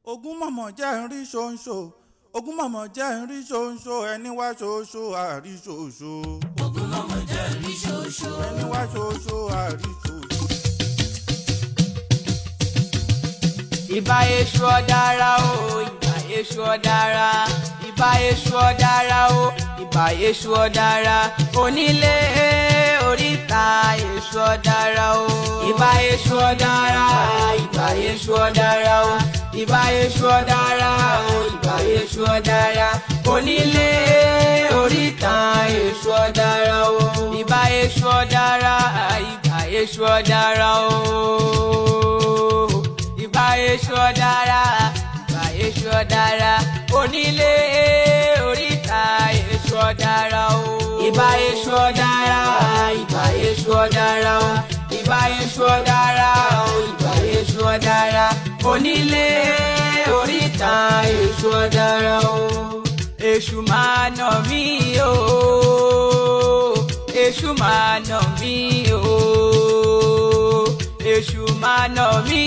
Ogún mọ̀mọ́ jẹ́ ń rí ṣoṣo. Ogún mọ̀mọ́ jẹ́ ń rí ṣoṣo. Ẹni wá ṣoṣo àrí ṣoṣo. Ogún mọ̀mọ́ jẹ́ ń rí ṣoṣo. Ẹni wá ṣoṣo àrí ṣoṣo. Ìbà èṣù ọ̀dàrà o, ìbà èṣù ọ̀dàrà. Ìbà èṣù ọ̀dàrà o, ìbà èṣù ọ̀dàrà. Onílé oríta èṣù ọ̀dàrà o. Ìbà èṣù ọ̀dàrà, ìbà èṣù ọ̀dàrà o. Ìbà èṣù ọ̀dàrà o, ìbà èṣù ọ̀dàrà. Onílé oríta èṣù ọ̀dàrà o. Ìbà èṣù ọ̀dàrà, ìbà èṣù ọ̀dàrà o. Ìbà èṣù ọ̀dàrà, ìbà èṣù ọ̀dàrà. Onílé oríta èṣù ọ̀dàrà o. Ìbà èṣù ọ̀dàrà, ìbà èṣù ọ̀dàrà o. Ìbà èṣù ọ̀dàrà o, ìbà èṣù ọ̀dàrà. Onílé oríta èṣù ọ̀dàrà o. Èṣù máa nà mí o, èṣù máa nà mí o, èṣù máa nà mí